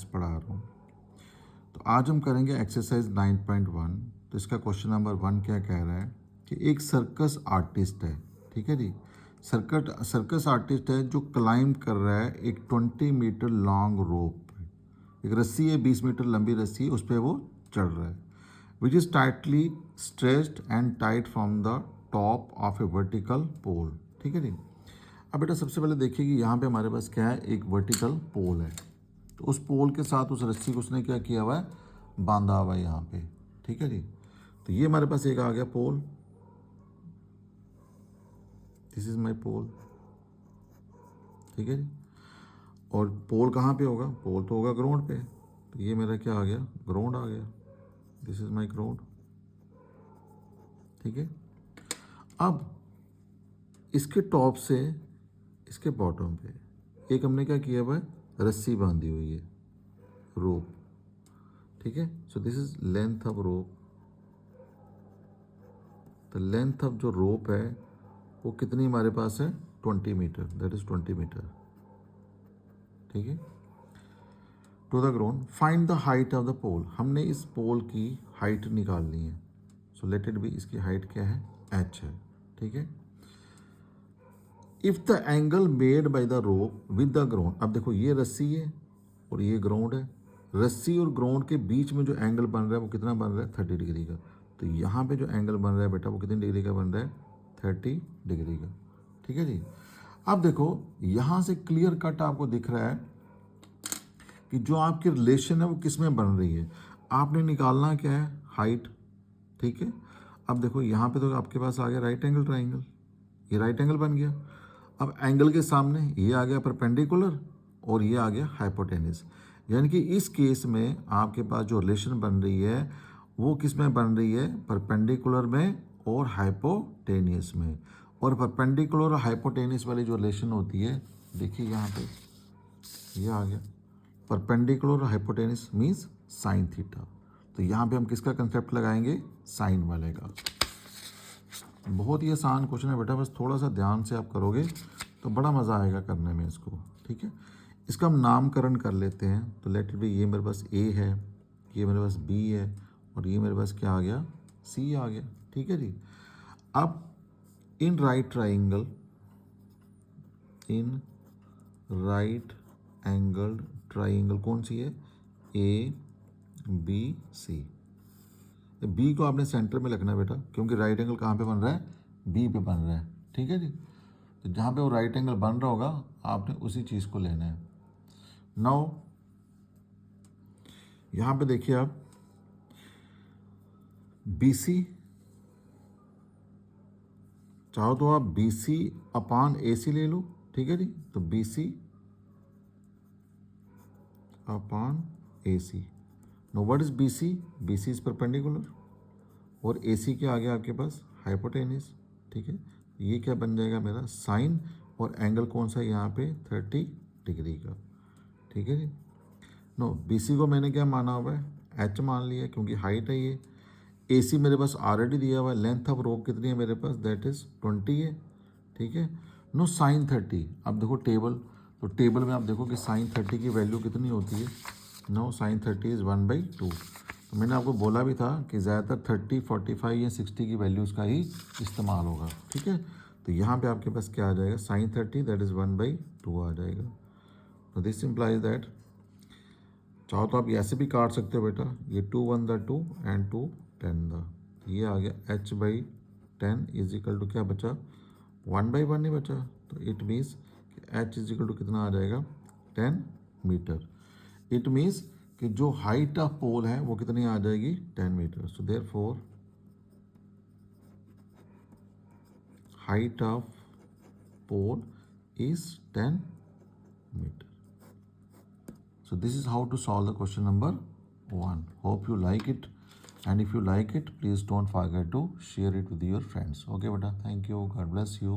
पढ़ा रहा हूँ। तो आज हम करेंगे एक्सरसाइज 9.1। तो इसका क्वेश्चन नंबर 1 क्या कह रहा है कि एक सर्कस आर्टिस्ट है, ठीक है जी। सर्कस आर्टिस्ट है जो क्लाइंब कर रहा है एक 20 मीटर लॉन्ग रोप। एक रस्सी है, 20 मीटर लंबी रस्सी, उस पर वो चढ़ रहा है, which is tightly stretched and tight from the top of a vertical pole, ठीक है जी। अब बेटा सबसे पहले देखिए कि यहाँ पे हमारे पास क्या है, एक वर्टिकल पोल है। तो उस पोल के साथ उस रस्सी को उसने क्या किया हुआ है, बांधा हुआ है यहाँ पे, ठीक है जी। तो ये हमारे पास एक आ गया पोल, दिस इज माई पोल, ठीक है जी। और पोल कहाँ पे होगा, पोल तो होगा ग्राउंड पे। तो ये मेरा क्या आ गया, ग्राउंड आ गया, दिस इज माई ग्राउंड, ठीक है। अब इसके टॉप से इसके बॉटम पे एक हमने क्या किया हुआ है, रस्सी बांधी हुई है, रोप, ठीक है। So this is length of rope. तो लेंथ ऑफ जो रोप है वो कितनी हमारे पास है, 20 मीटर, दैट इज 20 मीटर, ठीक है। To the ground, find the height of the pole. हमने इस पोल की हाइट निकालनी है। सो लेट इट बी, इसकी हाइट क्या है, h है, ठीक है। If the angle made by the rope with the ground, अब देखो ये रस्सी है और ये ग्राउंड है, रस्सी और ग्राउंड के बीच में जो एंगल बन रहा है वो कितना बन रहा है, 30 डिग्री का। तो यहाँ पे जो एंगल बन रहा है बेटा वो कितनी डिग्री का बन रहा है, 30 डिग्री का, ठीक है जी। अब देखो यहाँ से क्लियर कट आपको दिख रहा है कि जो आपकी रिलेशन है वो किस में बन रही है। आपने निकालना क्या है, हाइट, ठीक है। अब देखो यहाँ पे तो आपके पास आ गया राइट एंगल ट्राइंगल, ये राइट एंगल बन गया। अब एंगल के सामने ये आ गया परपेंडिकुलर और ये आ गया हाइपोटेनिस, यानी कि इस केस में आपके पास जो रिलेशन बन रही है वो किस में बन रही है, परपेंडिकुलर में और हाइपोटेनियस में। और परपेंडिकुलर और हाइपोटेनियस वाली जो रिलेशन होती है, देखिए यहाँ पे ये आ गया परपेंडिकुलर और हाइपोटेनियस मीन्स साइन थीटा। तो यहाँ पे हम किसका कंसेप्ट लगाएंगे, साइन वाले का। बहुत ही आसान क्वेश्चन है बेटा, बस थोड़ा सा ध्यान से आप करोगे तो बड़ा मज़ा आएगा करने में इसको, ठीक है। इसका हम नामकरण कर लेते हैं। तो लेट इट बी, ये मेरे पास ए है, ये मेरे पास बी है और ये मेरे पास क्या आ गया, सी आ गया, ठीक है जी। अब in right triangle, in right angle triangle कौन सी है, ए बी सी। बी को आपने सेंटर में रखना है बेटा, क्योंकि राइट एंगल कहाँ पे बन रहा है, बी पे बन रहा है, ठीक है जी। तो जहाँ पे वो राइट एंगल बन रहा होगा आपने उसी चीज़ को लेना है। नाउ यहाँ पे देखिए आप, बी सी, चाहो तो आप बी सी अपान ए सी ले लो, ठीक है जी। तो B C upon A C. No what is B C, B C is perpendicular और ए सी के आगे आपके पास हाइपोटेनिस, ठीक है। ये क्या बन जाएगा मेरा, साइन, और एंगल कौन सा है यहाँ पे, 30 डिग्री का, ठीक है जी। नो, बी सी को मैंने क्या माना हुआ है, एच मान लिया क्योंकि हाइट है ये। ए सी मेरे पास ऑलरेडी दिया हुआ है, लेंथ ऑफ रोप कितनी है मेरे पास, दैट इज 20 है, ठीक है। नो साइन 30, अब देखो टेबल, तो टेबल में आप देखो कि साइन 30 की वैल्यू कितनी होती है। No sine 30 is 1/2। तो मैंने आपको बोला भी था कि ज़्यादातर 30, 45 या 60 की वैल्यूज़ का ही इस्तेमाल होगा, ठीक है। तो यहाँ पे आपके पास क्या आ जाएगा, साइन 30 दैट इज़ 1/2 आ जाएगा। तो दिस इम्प्लाइज दैट, चाहो तो आप ऐसे भी काट सकते हो बेटा, ये 2 1 द 2 एंड 2 10 द, ये आ गया h/10 इज इक्वल टू क्या बचा, 1/1 नहीं बचा। तो it means h is equal to कितना आ जाएगा, 10 मीटर। इट मीन्स कि जो हाइट ऑफ पोल है वो कितनी आ जाएगी, 10 मीटर। So therefore height of pole is 10 metre. So this is how to solve the question number 1. Hope you like it, and if you like it, please don't forget to share it with your friends. Okay beta, thank you, God bless you.